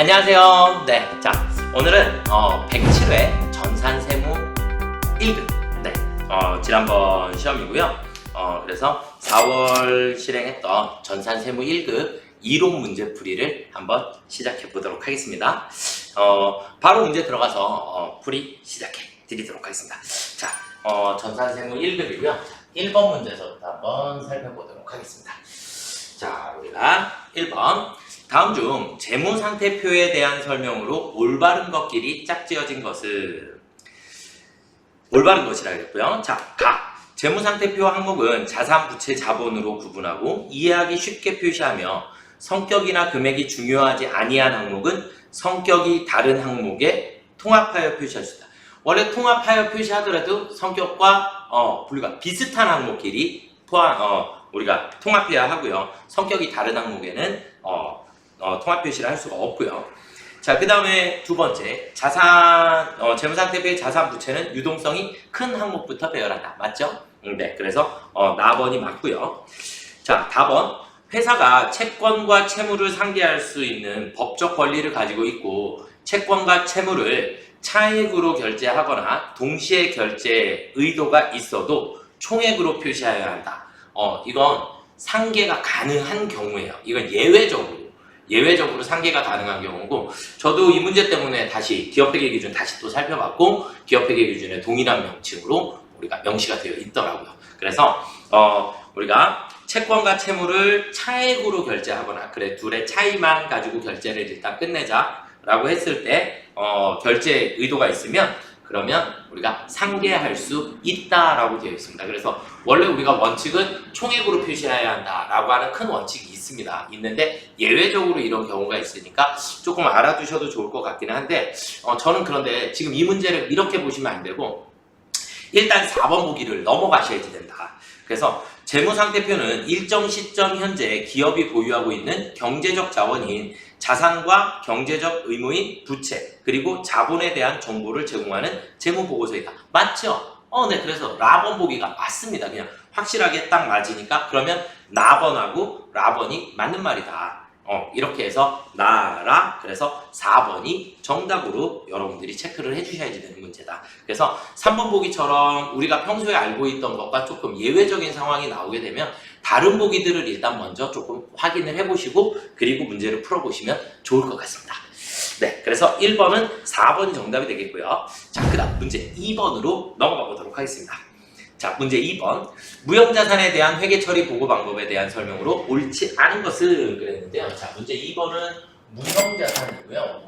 안녕하세요. 네, 자 오늘은 107회 전산세무 1급 지난번 시험이고요. 그래서 4월 실행했던 전산세무 1급 이론 문제풀이를 한번 시작해 보도록 하겠습니다. 바로 문제 들어가서 풀이 시작해 드리도록 하겠습니다. 자, 전산세무 1급이고요. 1번 문제서부터 한번 살펴보도록 하겠습니다. 자, 우리가 1번 다음 중 재무상태표에 대한 설명으로 올바른 것끼리 짝지어진 것은 올바른 것이라 그랬고요. 자, 가. 재무상태표 항목은 자산, 부채, 자본으로 구분하고 이해하기 쉽게 표시하며 성격이나 금액이 중요하지 아니한 항목은 성격이 다른 항목에 통합하여 표시할 수 있다. 원래 통합하여 표시하더라도 성격과 분류가 비슷한 항목끼리 우리가 통합해야 하고요. 성격이 다른 항목에는 통합 표시를 할 수가 없고요. 자, 그 다음에 두 번째, 재무상태표의 자산 부채는 유동성이 큰 항목부터 배열한다. 맞죠? 네, 그래서 나번이 맞고요. 자, 다번, 회사가 채권과 채무를 상계할 수 있는 법적 권리를 가지고 있고 채권과 채무를 차액으로 결제하거나 동시에 결제 의도가 있어도 총액으로 표시해야 한다. 이건 상계가 가능한 경우예요. 이건 예외적으로 상계가 가능한 경우고, 저도 이 문제 때문에 다시 기업회계 기준 다시 또 살펴봤고, 기업회계 기준에 동일한 명칭으로 우리가 명시가 되어 있더라고요. 그래서 우리가 채권과 채무를 차액으로 결제하거나, 그래 둘의 차이만 가지고 결제를 일단 끝내자라고 했을 때 결제 의도가 있으면 그러면 우리가 상계할 수 있다라고 되어 있습니다. 그래서 원래 우리가 원칙은 총액으로 표시해야 한다라고 하는 큰 원칙이 있는데 예외적으로 이런 경우가 있으니까 조금 알아두셔도 좋을 것 같기는 한데, 저는 그런데 지금 이 문제를 이렇게 보시면 안 되고 일단 4번 보기를 넘어가셔야지 된다. 그래서 재무상태표는 일정 시점 현재 기업이 보유하고 있는 경제적 자원인 자산과 경제적 의무인 부채, 그리고 자본에 대한 정보를 제공하는 재무보고서이다. 맞죠? 네, 그래서 라번 보기가 맞습니다. 그냥 확실하게 딱 맞으니까 그러면 나번하고 라번이 맞는 말이다. 이렇게 해서 나라, 그래서 4번이 정답으로 여러분들이 체크를 해주셔야지 되는 문제다. 그래서 3번 보기처럼 우리가 평소에 알고 있던 것과 조금 예외적인 상황이 나오게 되면 다른 보기들을 일단 먼저 조금 확인을 해보시고 그리고 문제를 풀어보시면 좋을 것 같습니다. 네, 그래서 1번은 4번이 정답이 되겠고요. 자, 그 다음 문제 2번으로 넘어가 보도록 하겠습니다. 자, 문제 2번. 무형자산에 대한 회계처리 보고 방법에 대한 설명으로 옳지 않은 것은 그랬는데요. 자, 문제 2번은 무형자산이고요.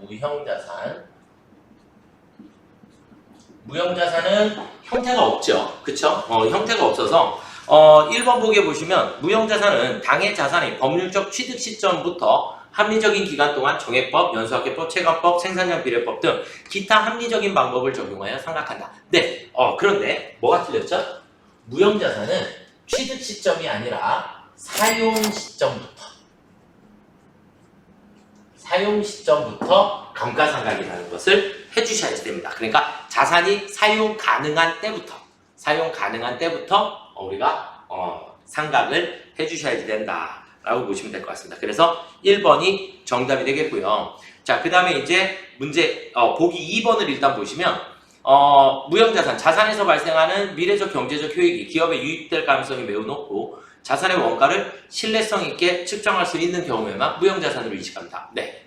무형자산은 형태가 없죠. 그쵸? 형태가 없어서 1번 보기에 보시면 무형자산은 당해 자산의 법률적 취득 시점부터 합리적인 기간 동안 정액법, 연수학계법, 체감법, 생산량 비례법 등 기타 합리적인 방법을 적용하여 상각한다. 네, 그런데 뭐가 틀렸죠? 무형자산은 취득 시점이 아니라 사용 시점부터 감가상각이라는 것을 해주셔야 됩니다. 그러니까 자산이 사용 가능한 때부터 우리가 상각을 해주셔야 된다 라고 보시면 될 것 같습니다. 그래서 1번이 정답이 되겠고요. 자, 그 다음에 이제 문제 보기 2번을 일단 보시면 무형자산, 자산에서 발생하는 미래적 경제적 효익이 기업에 유입될 가능성이 매우 높고 자산의 원가를 신뢰성 있게 측정할 수 있는 경우에만 무형자산으로 인식합니다. 네.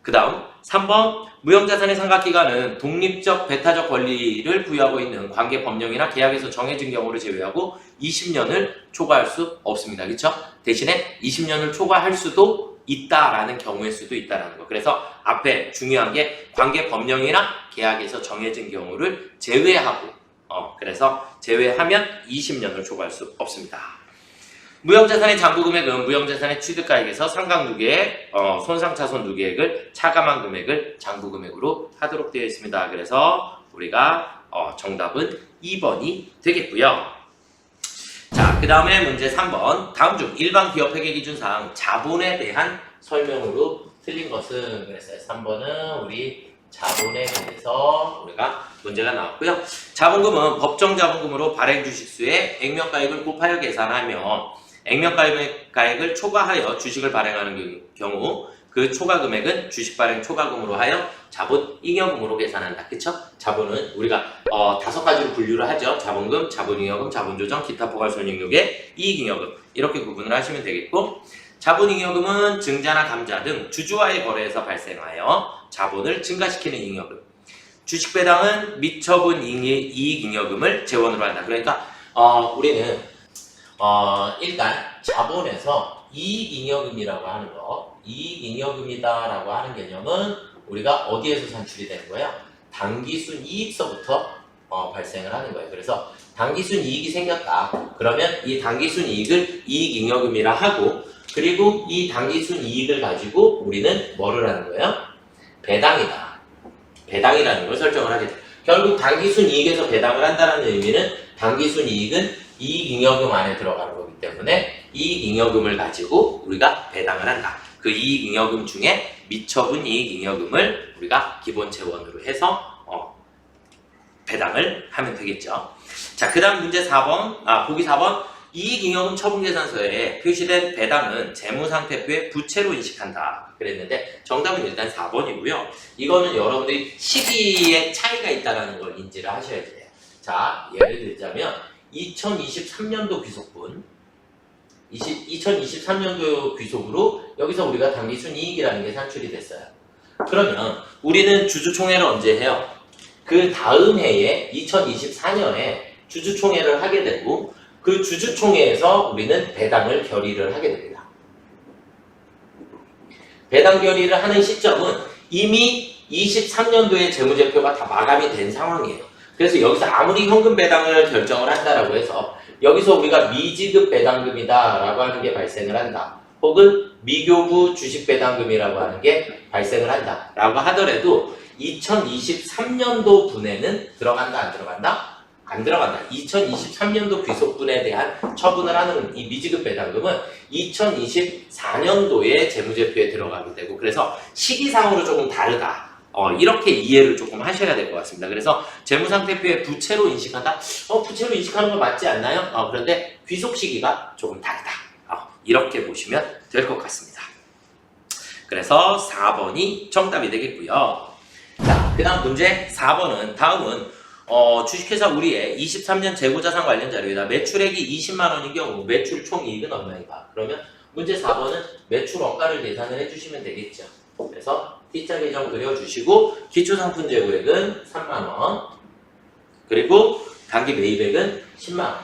그 다음 3번, 무형자산의 상각기간은 독립적 배타적 권리를 부여하고 있는 관계법령이나 계약에서 정해진 경우를 제외하고 20년을 초과할 수 없습니다. 그렇죠? 대신에 20년을 초과할 수도 있다라는 경우일 수도 있다라는 거. 그래서 앞에 중요한 게 관계법령이나 계약에서 정해진 경우를 제외하고 그래서 제외하면 20년을 초과할 수 없습니다. 무형자산의 장부금액은 무형자산의 취득가액에서 상각 누계액, 손상차손 누계액을 차감한 금액을 장부금액으로 하도록 되어 있습니다. 그래서 우리가 정답은 2번이 되겠고요. 자, 그 다음에 문제 3번. 다음 중 일반 기업회계 기준상 자본에 대한 설명으로 틀린 것은 그랬어요. 3번은 우리 자본에 대해서 우리가 문제가 나왔고요. 자본금은 법정 자본금으로 발행 주식수의 액면가액을 곱하여 계산하며 액면가액을 초과하여 주식을 발행하는 경우 그 초과 금액은 주식 발행 초과금으로 하여 자본 잉여금으로 계산한다. 그쵸? 자본은 우리가 5가지로 분류를 하죠. 자본금, 자본잉여금, 자본조정, 기타 포괄손익료계, 이익잉여금 이렇게 구분을 하시면 되겠고, 자본잉여금은 증자나 감자 등 주주와의 거래에서 발생하여 자본을 증가시키는 잉여금, 주식배당은 미처분 이익잉여금을 재원으로 한다. 그러니까 우리는 일단 자본에서 이익잉여금이라고 하는 거, 이익잉여금이다라고 하는 개념은 우리가 어디에서 산출이 되는 거예요? 당기순 이익서부터 발생을 하는 거예요. 그래서 당기순 이익이 생겼다. 그러면 이 당기순 이익을 이익잉여금이라 하고, 그리고 이 당기순 이익을 가지고 우리는 뭐를 하는 거예요? 배당이다. 배당이라는 걸 설정을 하게 돼요. 결국 당기순 이익에서 배당을 한다는 의미는 당기순 이익은 이익잉여금 안에 들어가는 거기 때문에 이익잉여금을 가지고 우리가 배당을 한다. 그 이익잉여금 중에 미처분 이익잉여금을 우리가 기본 재원으로 해서 배당을 하면 되겠죠. 자, 그 다음 문제 4번, 보기 4번. 이익잉여금 처분계산서에 표시된 배당은 재무상태표의 부채로 인식한다. 그랬는데 정답은 일단 4번이고요. 이거는 여러분들이 시기에 차이가 있다는 걸 인지를 하셔야 돼요. 자, 예를 들자면 2023년도 귀속분, 2023년도 귀속으로 여기서 우리가 당기순 이익이라는 게 산출이 됐어요. 그러면 우리는 주주총회를 언제 해요? 그 다음 해에 2024년에 주주총회를 하게 되고, 그 주주총회에서 우리는 배당을 결의를 하게 됩니다. 배당 결의를 하는 시점은 이미 23년도에 재무제표가 다 마감이 된 상황이에요. 그래서 여기서 아무리 현금 배당을 결정을 한다라고 해서 여기서 우리가 미지급 배당금이다라고 하는 게 발생을 한다. 혹은 미교부 주식 배당금이라고 하는 게 발생을 한다라고 하더라도 2023년도 분에는 들어간다, 안 들어간다? 안 들어간다. 2023년도 귀속분에 대한 처분을 하는 이 미지급 배당금은 2024년도에 재무제표에 들어가게 되고, 그래서 시기상으로 조금 다르다. 이렇게 이해를 조금 하셔야 될 것 같습니다. 그래서 재무상태표에 부채로 인식한다? 부채로 인식하는 거 맞지 않나요? 그런데 귀속 시기가 조금 다르다. 이렇게 보시면 될 것 같습니다. 그래서 4번이 정답이 되겠고요. 자, 그 다음 문제 4번은, 다음은 주식회사 우리의 23년 재고자산 관련 자료에다 매출액이 20만원인 경우 매출 총이익은 얼마인가? 그러면 문제 4번은 매출 원가를 계산을 해주시면 되겠죠. 그래서 T자 계정 그려주시고 기초상품 재고액은 3만원, 그리고 단기 매입액은 10만원.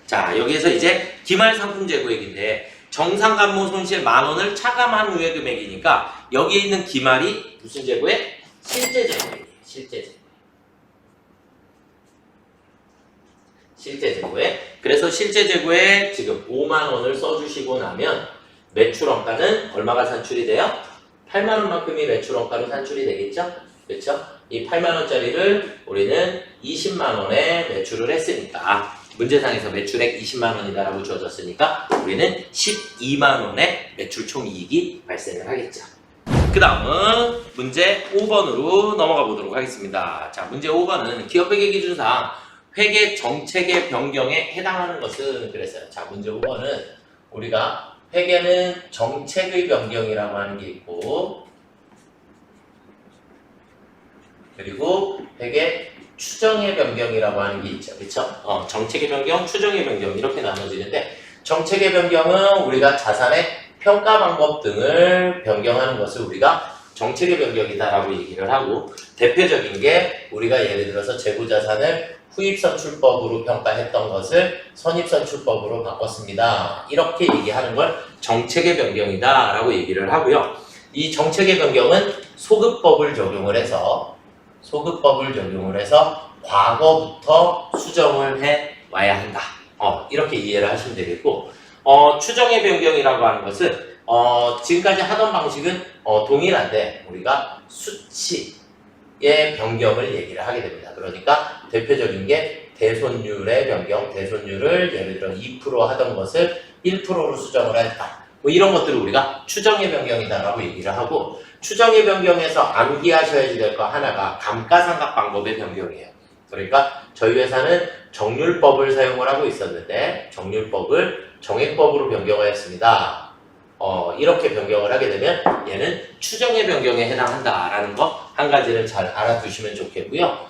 자, 여기에서 이제 기말 상품 재고액인데 정상감모 손실 만원을 차감한 후의 금액이니까 여기에 있는 기말이 무슨 재고액? 실제 재고액이에요. 실제 재고액. 실제 재고액. 그래서 실제 재고액 지금 5만원을 써주시고 나면 매출원가는 얼마가 산출이 돼요? 8만원만큼이 매출원가로 산출이 되겠죠? 그렇죠? 이 8만원짜리를 우리는 20만원에 매출을 했으니까, 문제상에서 매출액 20만원이다라고 주어졌으니까 우리는 12만원의 매출 총이익이 발생을 하겠죠. 그 다음은 문제 5번으로 넘어가 보도록 하겠습니다. 자, 문제 5번은 기업회계 기준상 회계 정책의 변경에 해당하는 것은 그랬어요. 자, 문제 5번은 우리가 회계는 정책의 변경이라고 하는 게 있고, 그리고 회계 추정의 변경이라고 하는 게 있죠. 그쵸? 정책의 변경, 추정의 변경 이렇게 나눠지는데, 정책의 변경은 우리가 자산의 평가 방법 등을 변경하는 것을 우리가 정책의 변경이다라고 얘기를 하고, 대표적인 게 우리가 예를 들어서 재고자산을 후입선출법으로 평가했던 것을 선입선출법으로 바꿨습니다. 이렇게 얘기하는 걸 정책의 변경이다 라고 얘기를 하고요. 이 정책의 변경은 소급법을 적용을 해서 과거부터 수정을 해 와야 한다. 이렇게 이해를 하시면 되겠고, 추정의 변경이라고 하는 것은 지금까지 하던 방식은 동일한데 우리가 수치의 변경을 얘기를 하게 됩니다. 그러니까 대표적인 게 대손율의 변경, 대손율을 예를 들어 2% 하던 것을 1%로 수정을 했다. 뭐 이런 것들을 우리가 추정의 변경이다라고 얘기를 하고, 추정의 변경에서 암기하셔야 될 거 하나가 감가상각 방법의 변경이에요. 그러니까 저희 회사는 정률법을 사용을 하고 있었는데 정률법을 정액법으로 변경하였습니다. 이렇게 변경을 하게 되면 얘는 추정의 변경에 해당한다라는 거 한 가지를 잘 알아두시면 좋겠고요.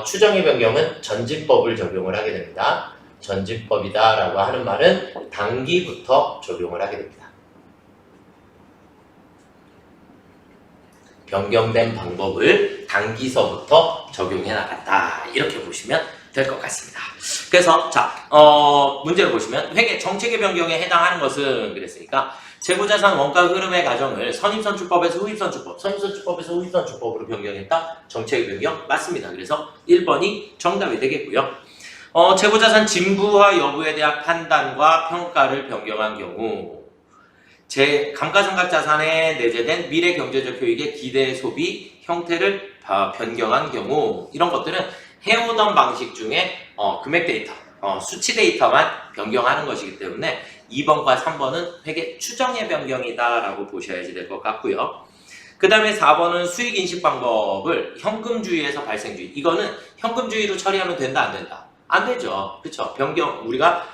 추정의 변경은 전지법을 적용을 하게 됩니다. 전지법이다라고 하는 말은 단기부터 적용을 하게 됩니다. 변경된 방법을 단기서부터 적용해 나간다. 이렇게 보시면 될 것 같습니다. 그래서 자, 문제를 보시면 회계 정책의 변경에 해당하는 것은 그랬으니까 재고자산 원가 흐름의 과정을 선입선출법에서 후입선출법, 선입선출법에서 후입선출법으로 변경했다. 정책의 변경 맞습니다. 그래서 1번이 정답이 되겠고요. 재고자산 진부화 여부에 대한 판단과 평가를 변경한 경우 감가상각 자산에 내재된 미래 경제적 효익의 기대 소비 형태를 변경한 경우 이런 것들은 해오던 방식 중에 금액 데이터, 수치 데이터만 변경하는 것이기 때문에 2번과 3번은 회계 추정의 변경이다 라고 보셔야지 될 것 같고요. 그 다음에 4번은 수익인식 방법을 현금주의에서 발생주의. 이거는 현금주의로 처리하면 된다 안 된다? 안 되죠. 그렇죠? 변경 우리가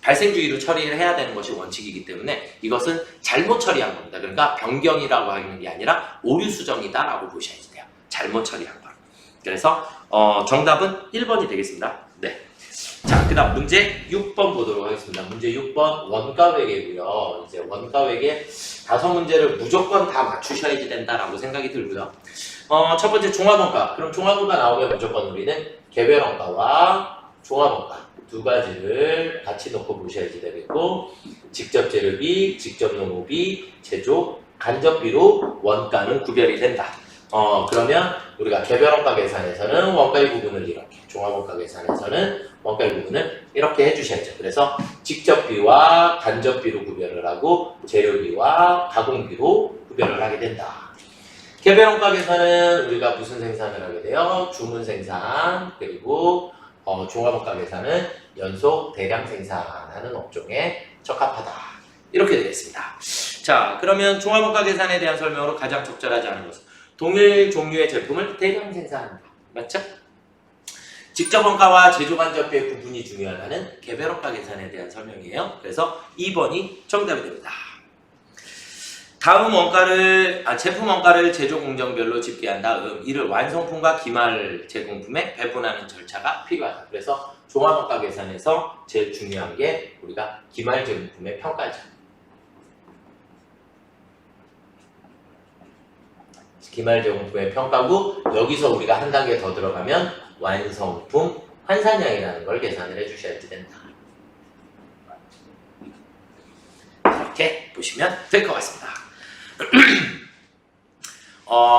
발생주의로 처리를 해야 되는 것이 원칙이기 때문에 이것은 잘못 처리한 겁니다. 그러니까 변경이라고 하는 게 아니라 오류 수정이다 라고 보셔야지 돼요. 잘못 처리한 거. 그래서 정답은 1번이 되겠습니다. 네. 자, 그 다음 문제 6번 보도록 하겠습니다. 문제 6번 원가회계고요. 이제 원가회계 5문제를 무조건 다 맞추셔야지 된다라고 생각이 들고요. 첫 번째 종합원가. 그럼 종합원가 나오면 무조건 우리는 개별원가와 종합원가 두 가지를 같이 놓고 보셔야지 되겠고, 직접 재료비, 직접 노무비, 제조, 간접비로 원가는 구별이 된다. 그러면 우리가 개별원가 계산에서는 원가의 부분을 이렇게, 종합원가 계산에서는 원가의 부분을 이렇게 해주셔야죠. 그래서 직접비와 간접비로 구별을 하고 재료비와 가공비로 구별을 하게 된다. 개별원가 계산은 우리가 무슨 생산을 하게 돼요? 주문 생산, 그리고 종합원가 계산은 연속 대량 생산하는 업종에 적합하다. 이렇게 되겠습니다. 자, 그러면 종합원가 계산에 대한 설명으로 가장 적절하지 않은 것은 동일 종류의 제품을 대량 생산한다. 맞죠? 직접원가와 제조간접비의 구분이 중요하다는 개별원가 계산에 대한 설명이에요. 그래서 2번이 정답이 됩니다. 다음 제품 원가를 제조 공정별로 집계한 다음 이를 완성품과 기말 제공품에 배분하는 절차가 필요하다. 그래서 종합원가 계산에서 제일 중요한 게 우리가 기말 제공품의 평가죠. 기말 제공품의 평가고, 여기서 우리가 한 단계 더 들어가면 완성품 환산량이라는 걸 계산을 해주셔야지 된다. 이렇게 보시면 될 것 같습니다.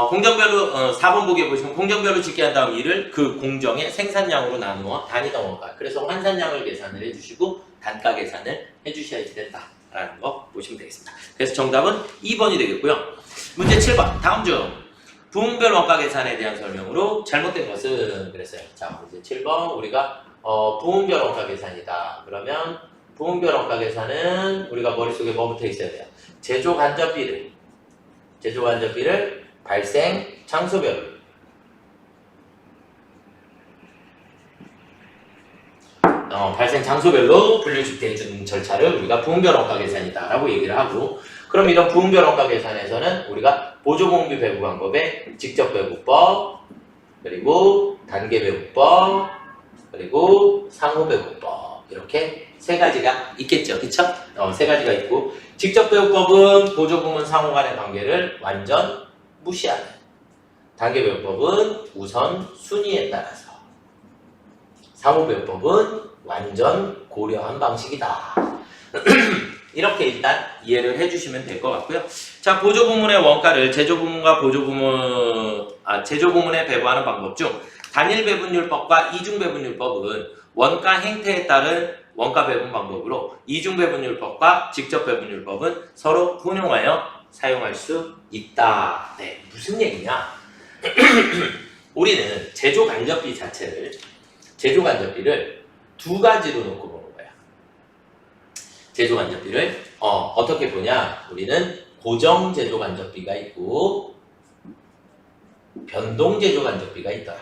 공정별로 4번 보기에 보시면 공정별로 집계한 다음 이를 그 공정의 생산량으로 나누어 단위당 원가, 그래서 환산량을 계산을 해주시고 단가 계산을 해주셔야지 된다라는 거 보시면 되겠습니다. 그래서 정답은 2번이 되겠고요. 문제 7번 다음 중 부문별 원가 계산에 대한 설명으로 잘못된 것은 그랬어요. 자, 문제 7번 우리가 부문별 원가 계산이다. 그러면 부문별 원가 계산은 우리가 머릿속에 뭐 붙어 있어야 돼요? 제조 간접비를 발생 장소별로 발생 장소별로 분류 집계해 주는 절차를 우리가 부문별 원가 계산이다 라고 얘기를 하고, 그럼 이런 부문별 원가 계산에서는 우리가 보조공비 배부 방법의 직접 배부법, 그리고 단계 배부법, 그리고 상호 배부법, 이렇게 세 가지가 있겠죠. 그쵸? 세 가지가 있고, 직접 배부법은 보조부문 상호 간의 관계를 완전 무시하는, 단계 배부법은 우선 순위에 따라서, 상호 배부법은 완전 고려한 방식이다. 이렇게 일단 이해를 해주시면 될 것 같고요. 자, 보조부문의 원가를 제조부문에 배부하는 방법 중 단일 배분율법과 이중 배분율법은 원가 행태에 따른 원가 배분 방법으로, 이중 배분율법과 직접 배분율법은 서로 혼용하여 사용할 수 있다. 네, 무슨 얘기냐? 우리는 제조 간접비를 두 가지로 놓고 보는 거야. 제조 간접비를 어떻게 보냐? 우리는 고정 제조 간접비가 있고 변동 제조 간접비가 있더라.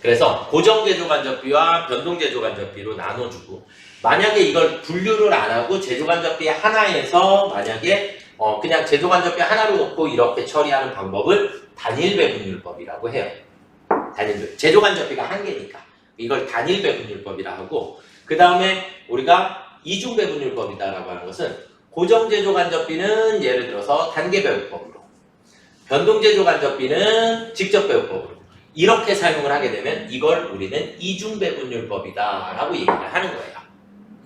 그래서 고정 제조 간접비와 변동 제조 간접비로 나눠주고, 만약에 이걸 분류를 안 하고 제조간접비 하나에서 만약에 그냥 제조간접비 하나로 놓고 이렇게 처리하는 방법을 단일배분율법이라고 해요. 제조간접비가 한 개니까 이걸 단일배분율법이라 하고, 그 다음에 우리가 이중배분율법이다라고 하는 것은 고정제조간접비는 예를 들어서 단계배분법으로, 변동제조간접비는 직접배분법으로 이렇게 사용을 하게 되면 이걸 우리는 이중배분율법이다라고 얘기를 하는 거예요.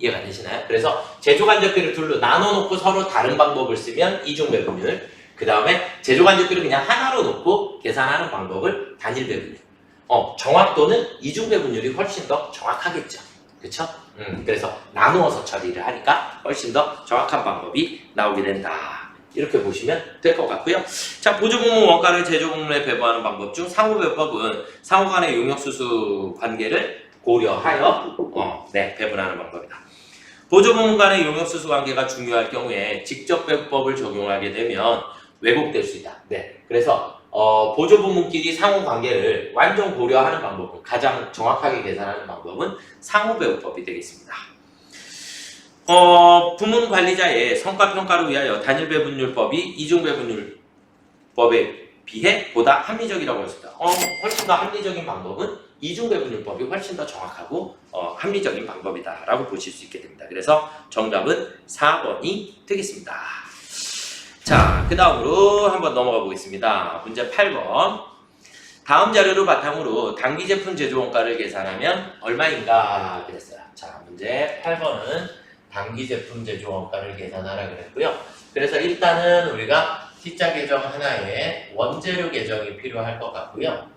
이해가 되시나요? 그래서 제조간접비를 둘로 나눠놓고 서로 다른 방법을 쓰면 이중배분율, 그 다음에 제조간접비를 그냥 하나로 놓고 계산하는 방법을 단일배분율. 정확도는 이중배분율이 훨씬 더 정확하겠죠. 그쵸? 그래서 나누어서 처리를 하니까 훨씬 더 정확한 방법이 나오게 된다. 이렇게 보시면 될 것 같고요. 자, 보조분모 원가를 제조분모에 배분하는 방법 중 상호배분법은 상호 간의 용역수수 관계를 고려하여 배분하는 방법이다. 보조분모 간의 용역수수 관계가 중요할 경우에 직접배분법을 적용하게 되면 왜곡될 수 있다. 네, 그래서 보조부문끼리 상호 관계를 완전 고려하는 방법은, 가장 정확하게 계산하는 방법은 상호배분법이 되겠습니다. 부문 관리자의 성과 평가를 위하여 단일배분율법이 이중배분율법에 비해 보다 합리적이라고 했습니다. 훨씬 더 합리적인 방법은 이중배분율법이 훨씬 더 정확하고 합리적인 방법이다라고 보실 수 있게 됩니다. 그래서 정답은 4번이 되겠습니다. 자, 그 다음으로 한번 넘어가 보겠습니다. 문제 8번. 다음 자료를 바탕으로 단기 제품 제조 원가를 계산하면 얼마인가 그랬어요. 자, 문제 8번은 단기 제품 제조 원가를 계산하라 그랬고요. 그래서 일단은 우리가 T자 계정 하나에 원재료 계정이 필요할 것 같고요.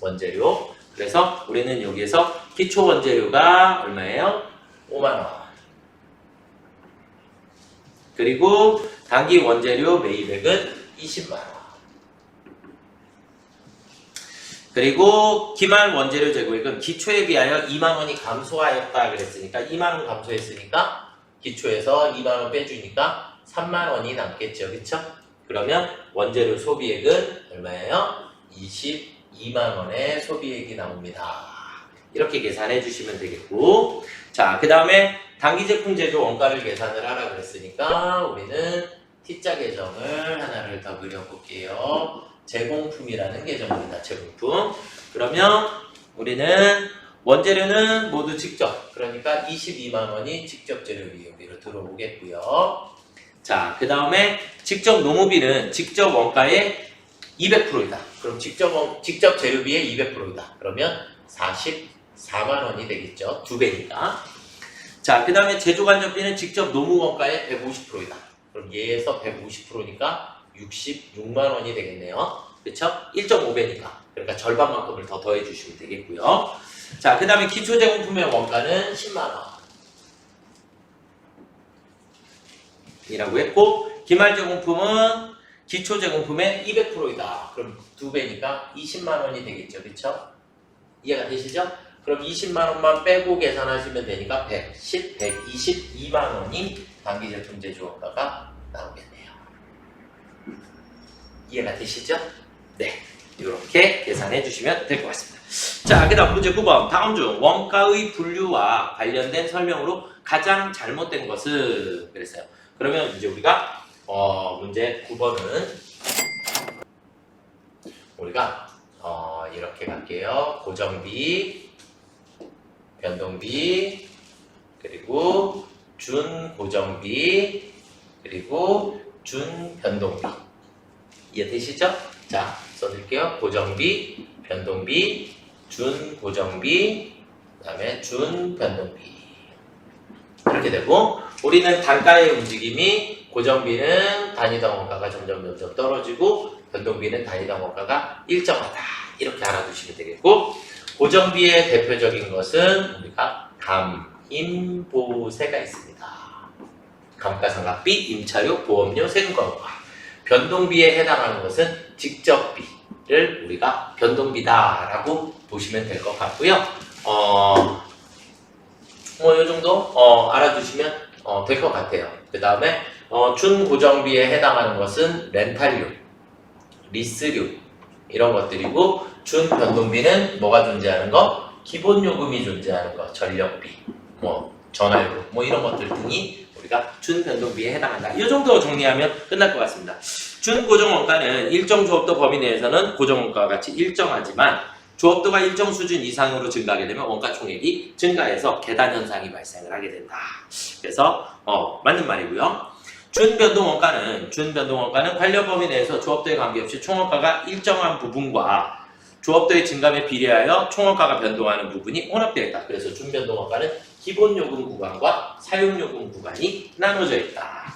원재료. 그래서 우리는 여기에서 기초 원재료가 얼마예요? 5만원. 그리고 단기 원재료 매입액은 20만원. 그리고 기말 원재료 재고액은 기초에 비하여 2만원이 감소하였다 그랬으니까 2만원 감소했으니까 기초에서 2만원 빼주니까 3만원이 남겠죠. 그쵸? 그러면 원재료 소비액은 얼마예요? 22만원의 소비액이 나옵니다. 이렇게 계산해 주시면 되겠고, 자, 그 다음에 단기 제품 제조 원가를 계산을 하라 그랬으니까 우리는 T자 계정을 하나를 더 그려볼게요. 제공품이라는 계정입니다. 제공품. 그러면 우리는 원재료는 모두 직접, 그러니까 22만원이 직접 재료비 여기로 들어오겠고요. 자, 그 다음에 직접 노무비는 직접 원가의 200%이다. 그럼 직접 재료비의 200%이다. 그러면 44만원이 되겠죠. 2배니까. 자, 그 다음에 제조간접비는 직접 노무 원가의 150%이다. 그럼 얘에서 150%니까 66만원이 되겠네요. 그쵸? 1.5배니까. 그러니까 절반만큼을 더 더해주시면 되겠고요. 자, 그 다음에 기초 제공품의 원가는 10만원. 이라고 했고, 기말 제공품은 기초 제공품의 200%이다. 그럼 2배니까 20만원이 되겠죠. 그쵸? 이해가 되시죠? 그럼 20만원만 빼고 계산하시면 되니까 122만원이 단기 제품 제조 원가가 나오겠네요. 이해가 되시죠? 네. 이렇게 계산해 주시면 될 것 같습니다. 자, 그 다음 문제 9번. 다음 중 원가의 분류와 관련된 설명으로 가장 잘못된 것은 그랬어요. 그러면 이제 우리가 문제 9번은 우리가 이렇게 갈게요. 고정비, 변동비, 그리고 준고정비, 그리고 준변동비. 이해되시죠? 자, 써드릴게요. 고정비, 변동비, 준고정비, 그 다음에 준변동비. 이렇게 되고, 우리는 단가의 움직임이 고정비는 단위당 원가가 점점 떨어지고 변동비는 단위당 원가가 일정하다. 이렇게 알아두시면 되겠고, 고정비의 대표적인 것은 우리가 임보세가 있습니다. 감가상각비, 임차료, 보험료, 세금과금과. 변동비에 해당하는 것은 직접비를 우리가 변동비다라고 보시면 될 것 같고요. 이 정도 알아두시면 될 것 같아요. 그 다음에 준고정비에 해당하는 것은 렌탈료, 리스료 이런 것들이고, 준변동비는 뭐가 존재하는 거? 기본요금이 존재하는 거, 전력비, 전환료 뭐 이런 것들 등이 우리가 준변동비에 해당한다. 이 정도 정리하면 끝날 것 같습니다. 준고정원가는 일정 조업도 범위 내에서는 고정원가와 같이 일정하지만 조업도가 일정 수준 이상으로 증가하게 되면 원가 총액이 증가해서 계단 현상이 발생을 하게 된다. 그래서 맞는 말이고요. 준변동원가는 관련 범위 내에서 조업도에 관계없이 총원가가 일정한 부분과 조업도의 증감에 비례하여 총원가가 변동하는 부분이 혼합되어 있다. 그래서 준변동원가는 기본요금 구간과 사용요금 구간이 나눠져 있다.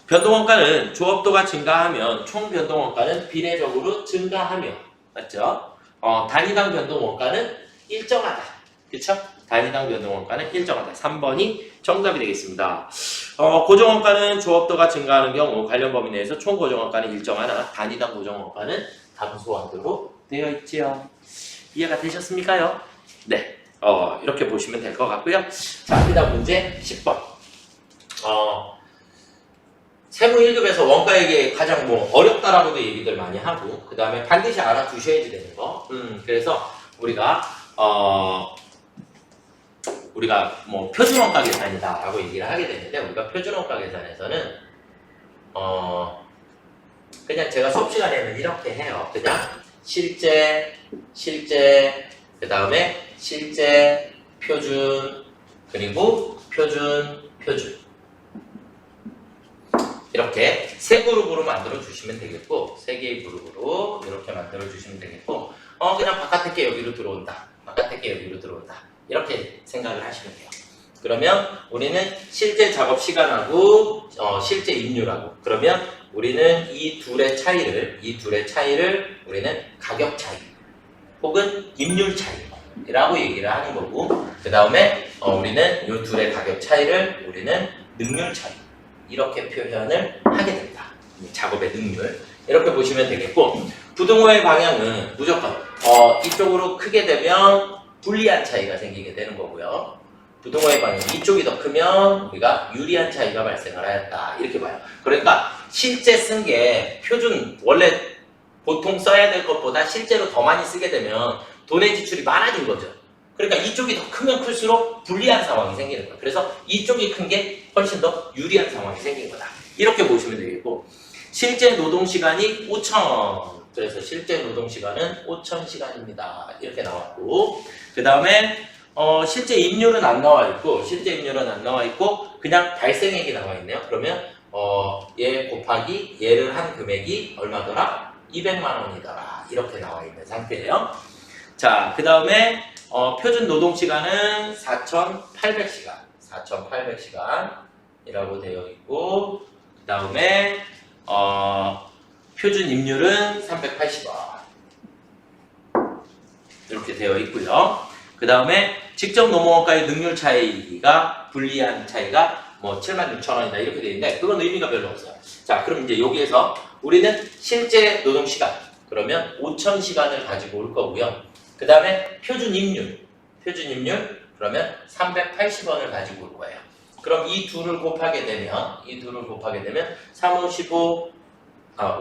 변동원가는 조업도가 증가하면 총변동원가는 비례적으로 증가하며, 맞죠? 단위당 변동원가는 일정하다. 그쵸? 단위당 변동원가는 일정하다. 3번이 정답이 되겠습니다. 고정원가는 조업도가 증가하는 경우 관련 범위 내에서 총 고정원가는 일정하나 단위당 고정원가는 감소하도록 되어 있지요. 이해가 되셨습니까요? 네. 이렇게 보시면 될 것 같고요. 자, 그 다음 문제 10번. 세무 1급에서 원가액이 가장 어렵다라고도 얘기들 많이 하고, 그 다음에 반드시 알아두셔야지 되는 거. 그래서 우리가 표준원가 계산이다라고 얘기를 하게 되는데, 우리가 표준원가 계산에서는 그냥 제가 수업 시간에는 이렇게 해요. 그냥 실제, 그 다음에 실제, 표준, 그리고 표준. 이렇게 세 그룹으로 만들어 주시면 되겠고, 세 개의 그룹으로 이렇게 만들어 주시면 되겠고, 그냥 바깥에 게 여기로 들어온다. 이렇게 생각을 하시면 돼요. 그러면 우리는 실제 작업 시간하고 실제 임률하고, 그러면 우리는 이 둘의 차이를 우리는 가격 차이 혹은 임률 차이라고 얘기를 하는 거고, 그 다음에 우리는 이 둘의 가격 차이를 우리는 능률 차이 이렇게 표현을 하게 됩니다. 작업의 능률 이렇게 보시면 되겠고, 부등호의 방향은 무조건 이쪽으로 크게 되면 불리한 차이가 생기게 되는 거고요. 부등호의 방향 이쪽이 더 크면 우리가 유리한 차이가 발생을 하였다 이렇게 봐요. 그러니까 실제 쓴 게 표준 원래 보통 써야 될 것보다 실제로 더 많이 쓰게 되면 돈의 지출이 많아진 거죠. 그러니까 이쪽이 더 크면 클수록 불리한 상황이 생기는 거예요. 그래서 이쪽이 큰 게 훨씬 더 유리한 상황이 생긴 거다. 이렇게 보시면 되겠고, 실제 노동시간이 5,000. 그래서 실제 노동시간은 5,000시간입니다. 이렇게 나왔고, 그 다음에 실제 임률은 안 나와 있고, 그냥 발생액이 나와 있네요. 그러면 얘 곱하기 얘를 한 금액이 얼마더라? 200만 원이더라. 이렇게 나와 있는 상태예요. 자, 그 다음에 표준 노동시간은 4,800시간이라고 되어 있고, 그 다음에 표준 임률은 380원 이렇게 되어 있고요. 그 다음에 직접 노무원가의 능률 차이가 불리한 차이가 76,000원이다 이렇게 되어 있는데, 그건 의미가 별로 없어요. 자, 그럼 이제 여기에서 우리는 실제 노동시간 그러면 5,000시간을 가지고 올 거고요. 그 다음에 표준 임률 그러면 380원을 가지고 올 거예요. 그럼 이 둘을 곱하게 되면 3, 5, 15,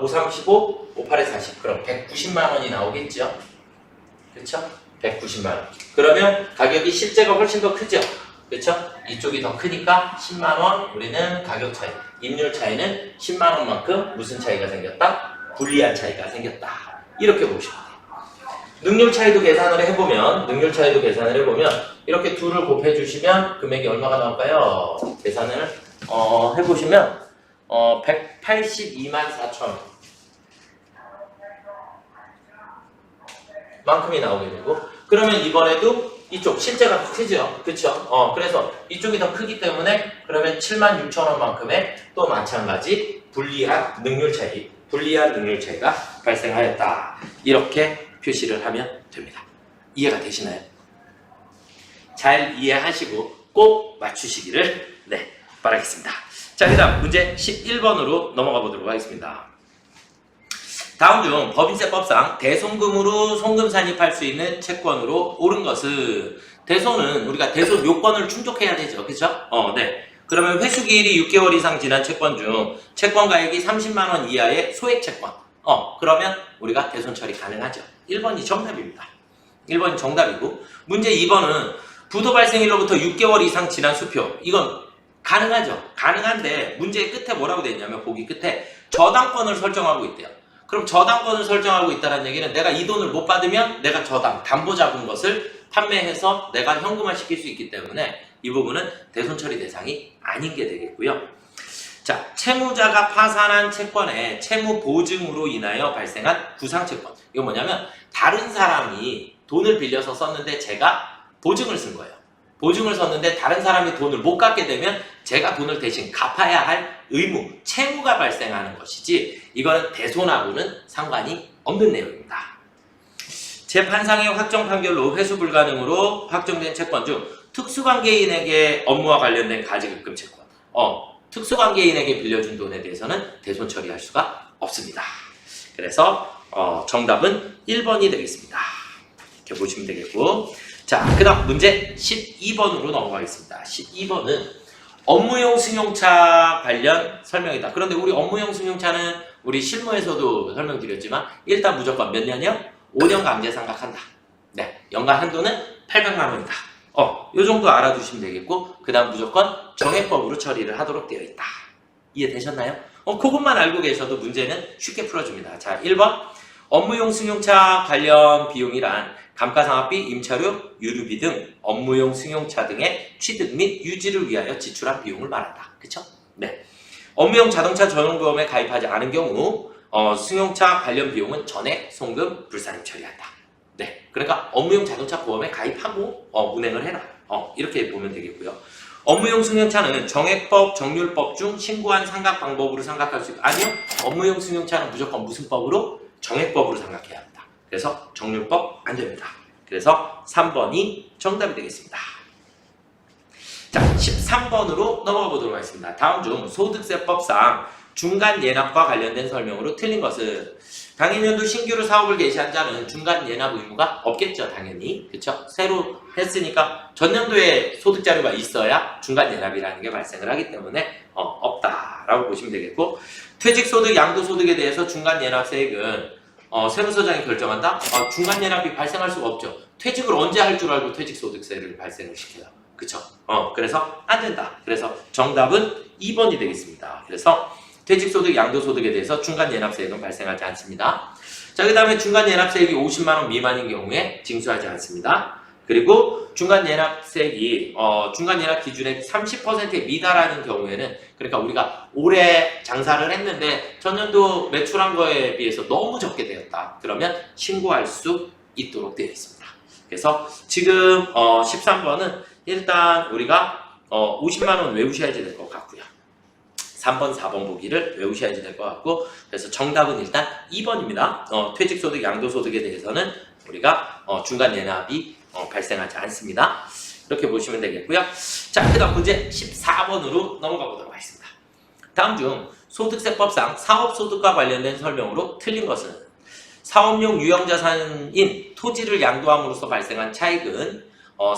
5, 3, 15, 5, 8에 40 그럼 190만 원이 나오겠죠? 그쵸? 190만 원. 그러면 가격이 실제가 훨씬 더 크죠? 그쵸? 이쪽이 더 크니까 10만 원 우리는 가격 차이, 임률 차이는 10만 원만큼 무슨 차이가 생겼다? 불리한 차이가 생겼다. 이렇게 보시면 돼요. 능률 차이도 계산을 해보면 이렇게 둘을 곱해 주시면 금액이 얼마가 나올까요? 계산을 해보시면 182만 4천 만큼이 나오게 되고, 그러면 이번에도 이쪽 실제가 더 크죠? 그쵸? 그래서 이쪽이 더 크기 때문에 그러면 7만 6천 원만큼의 또 마찬가지 불리한 능률 차이가 발생하였다. 이렇게 표시를 하면 됩니다. 이해가 되시나요? 잘 이해하시고 꼭 맞추시기를 바라겠습니다. 자, 그 다음 문제 11번으로 넘어가 보도록 하겠습니다. 다음 중 법인세법상 대손금으로 송금 산입할 수 있는 채권으로 옳은 것은, 대손은 우리가 대손 요건을 충족해야 되죠. 그쵸? 네. 그러면 회수기일이 6개월 이상 지난 채권 중 채권가액이 30만 원 이하의 소액 채권. 그러면 우리가 대손 처리 가능하죠. 1번이 정답입니다. 1번이 정답이고, 문제 2번은 부도 발생일로부터 6개월 이상 지난 수표. 이건 가능하죠. 가능한데 문제의 끝에 뭐라고 되어 있냐면 보기 끝에 저당권을 설정하고 있대요. 그럼 저당권을 설정하고 있다는 얘기는 내가 이 돈을 못 받으면 내가 저당, 담보 잡은 것을 판매해서 내가 현금화 시킬 수 있기 때문에 이 부분은 대손처리 대상이 아닌 게 되겠고요. 자, 채무자가 파산한 채권의 채무 보증으로 인하여 발생한 구상채권. 이건 뭐냐면 다른 사람이 돈을 빌려서 썼는데 제가 보증을 쓴 거예요. 보증을 썼는데 다른 사람이 돈을 못 갚게 되면 제가 돈을 대신 갚아야 할 의무, 채무가 발생하는 것이지 이거는 대손하고는 상관이 없는 내용입니다. 재판상의 확정 판결로 회수 불가능으로 확정된 채권 중 특수관계인에게 업무와 관련된 가지급금 채권. 특수관계인에게 빌려준 돈에 대해서는 대손 처리할 수가 없습니다. 그래서 정답은 1번이 되겠습니다. 이렇게 보시면 되겠고, 자, 그 다음 문제 12번으로 넘어가겠습니다. 12번은 업무용 승용차 관련 설명이다. 그런데 우리 업무용 승용차는 우리 실무에서도 설명드렸지만 일단 무조건 몇 년이요? 5년 강제 상각한다. 네, 연간 한도는 800만 원이다. 요 정도 알아두시면 되겠고, 그 다음 무조건 정액법으로 처리를 하도록 되어 있다. 이해되셨나요? 그것만 알고 계셔도 문제는 쉽게 풀어줍니다. 자, 1번 업무용 승용차 관련 비용이란 감가상각비, 임차료, 유류비 등 업무용 승용차 등의 취득 및 유지를 위하여 지출한 비용을 말한다. 그쵸? 네. 업무용 자동차 전용보험에 가입하지 않은 경우 승용차 관련 비용은 전액 송금 불산임 처리한다. 네. 그러니까 업무용 자동차 보험에 가입하고 운행을 해라. 이렇게 보면 되겠고요. 업무용 승용차는 정액법, 정률법 중 신고한 상각 방법으로 상각할 수 있고, 아니요. 업무용 승용차는 무조건 무슨 법으로? 정액법으로 상각해야 합니다. 그래서 정률법 안 됩니다. 그래서 3번이 정답이 되겠습니다. 자, 13번으로 넘어가 보도록 하겠습니다. 다음 중 소득세법상 중간 예납과 관련된 설명으로 틀린 것은 당해년도 신규로 사업을 개시한 자는 중간 예납 의무가 없겠죠, 당연히. 그렇죠? 새로 했으니까 전년도에 소득 자료가 있어야 중간 예납이라는 게 발생을 하기 때문에 없다라고 보시면 되겠고, 퇴직소득, 양도소득에 대해서 중간 예납세액은 세무서장이 결정한다? 중간 예납이 발생할 수가 없죠. 퇴직을 언제 할 줄 알고 퇴직소득세를 발생을 시켜요. 그쵸? 그래서 안 된다. 그래서 정답은 2번이 되겠습니다. 그래서 퇴직소득, 양도소득에 대해서 중간 예납세액은 발생하지 않습니다. 자, 그 다음에 중간 예납세액이 50만원 미만인 경우에 징수하지 않습니다. 그리고 중간 예납세액이 중간 예납 기준의 30%에 미달하는 경우에는, 그러니까 우리가 올해 장사를 했는데 전년도 매출한 거에 비해서 너무 적게 되었다. 그러면 신고할 수 있도록 되어 있습니다. 그래서 지금 13번은 일단 우리가 50만원 외우셔야지 될 것 같고요. 3번, 4번 보기를 외우셔야지 될 것 같고, 그래서 정답은 일단 2번입니다. 퇴직소득, 양도소득에 대해서는 우리가 중간 예납이 발생하지 않습니다. 이렇게 보시면 되겠고요. 자, 그 다음 문제 14번으로 넘어가 보도록 하겠습니다. 다음 중 소득세법상 사업소득과 관련된 설명으로 틀린 것은 사업용 유형자산인 토지를 양도함으로써 발생한 차익은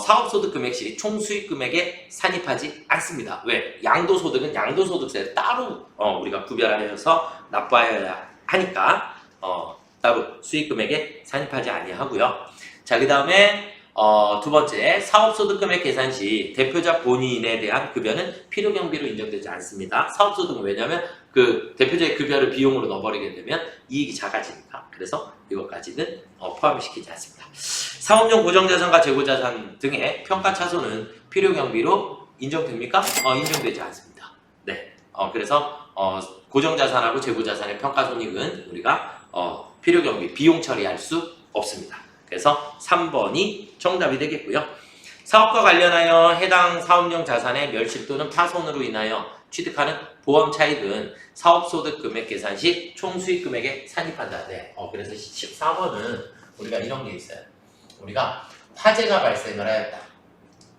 사업소득 금액 시 총수익 금액에 산입하지 않습니다. 왜? 양도소득은 양도소득세를 따로 우리가 구별하여서 납부해야 하니까 따로 수익 금액에 산입하지 아니하고요. 자, 그 다음에 두 번째, 사업소득 금액 계산 시 대표자 본인에 대한 급여는 필요경비로 인정되지 않습니다. 사업소득은 왜냐면 그 대표자의 급여를 비용으로 넣어버리게 되면 이익이 작아지니까. 그래서 이것까지는 포함시키지 않습니다. 사업용 고정자산과 재고자산 등의 평가차손은 필요경비로 인정됩니까? 인정되지 않습니다. 네. 그래서 고정자산하고 재고자산의 평가손익은 우리가 필요경비, 비용 처리할 수 없습니다. 그래서 3번이 정답이 되겠고요. 사업과 관련하여 해당 사업용 자산의 멸실 또는 파손으로 인하여 취득하는 보험 차익은 사업소득 금액 계산 시 총수익 금액에 산입한다. 네. 그래서 14번은 우리가 이런 게 있어요. 우리가 화재가 발생을 하였다.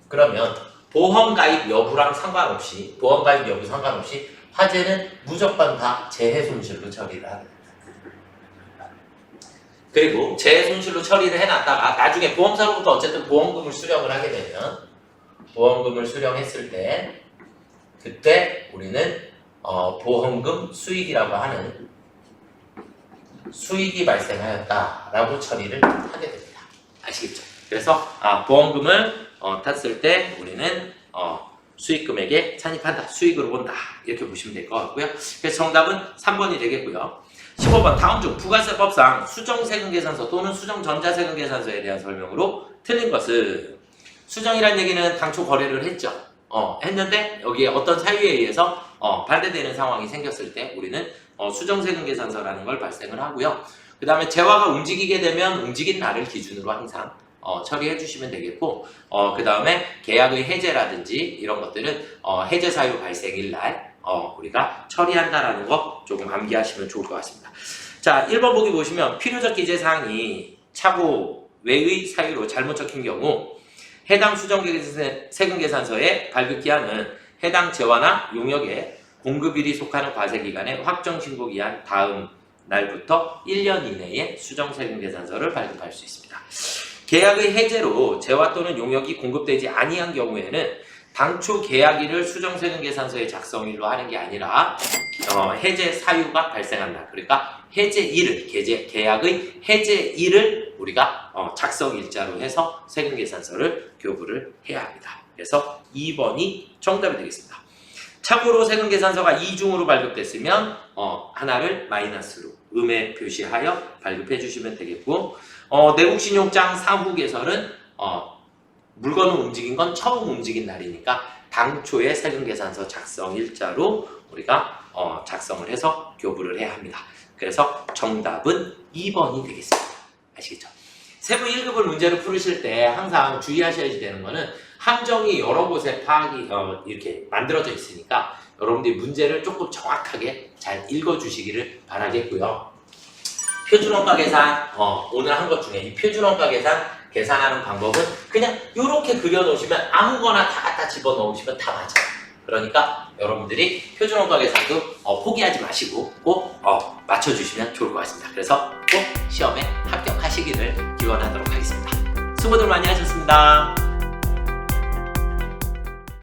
그러면 보험 가입 여부랑 상관없이, 보험 가입 여부 상관없이 화재는 무조건 다 재해 손실로 처리를 하게 됩니다. 그리고 재해 손실로 처리를 해놨다가 나중에 보험사로부터 어쨌든 보험금을 수령을 하게 되면, 보험금을 수령했을 때 그때 우리는 보험금 수익이라고 하는 수익이 발생하였다라고 처리를 하게 됩니다. 아시겠죠? 그래서 보험금을 탔을 때 우리는 수익 금액에 산입한다, 수익으로 본다, 이렇게 보시면 될 것 같고요. 그래서 정답은 3번이 되겠고요. 15번 다음 중 부가세법상 수정세금계산서 또는 수정전자세금계산서에 대한 설명으로 틀린 것은, 수정이란 얘기는 당초 거래를 했죠. 했는데 여기에 어떤 사유에 의해서 반대되는 상황이 생겼을 때 우리는 수정세금계산서라는 걸 발생을 하고요. 그 다음에 재화가 움직이게 되면 움직인 날을 기준으로 항상 처리해 주시면 되겠고, 그 다음에 계약의 해제라든지 이런 것들은 해제 사유 발생일 날 우리가 처리한다라는 거 조금 암기하시면 좋을 것 같습니다. 자, 1번 보기 보시면 필요적 기재사항이 차고 외의 사유로 잘못 적힌 경우 해당 수정세금계산서의 발급기한은 해당 재화나 용역의 공급일이 속하는 과세기간의 확정신고기한 다음 날부터 1년 이내에 수정세금계산서를 발급할 수 있습니다. 계약의 해제로 재화 또는 용역이 공급되지 아니한 경우에는 당초 계약일을 수정세금계산서의 작성일로 하는 게 아니라 해제 사유가 발생한다. 그러니까 해제일을, 계약의 해제일을 우리가 작성일자로 해서 세금계산서를 교부를 해야 합니다. 그래서 2번이 정답이 되겠습니다. 참고로 세금계산서가 이중으로 발급됐으면 하나를 마이너스로 음에 표시하여 발급해 주시면 되겠고, 내국신용장 사후 개설은 물건을 움직인 건 처음 움직인 날이니까 당초의 세금계산서 작성일자로 우리가 작성을 해서 교부를 해야 합니다. 그래서 정답은 2번이 되겠습니다. 아시겠죠? 세무 1급을 문제를 풀으실 때 항상 주의하셔야 되는 거는 함정이 여러 곳에 파악이 이렇게 만들어져 있으니까 여러분들이 문제를 조금 정확하게 잘 읽어주시기를 바라겠고요. 표준원가 계산, 오늘 한 것 중에 이 표준원가 계산하는 방법은 그냥 이렇게 그려놓으시면 아무거나 다 갖다 집어넣으시면 다 맞아요. 그러니까 여러분들이 표준원가 계산도 포기하지 마시고 꼭 맞춰주시면 좋을 것 같습니다. 그래서 꼭 시험에 합격하시기를 기원하도록 하겠습니다. 수고들 많이 하셨습니다.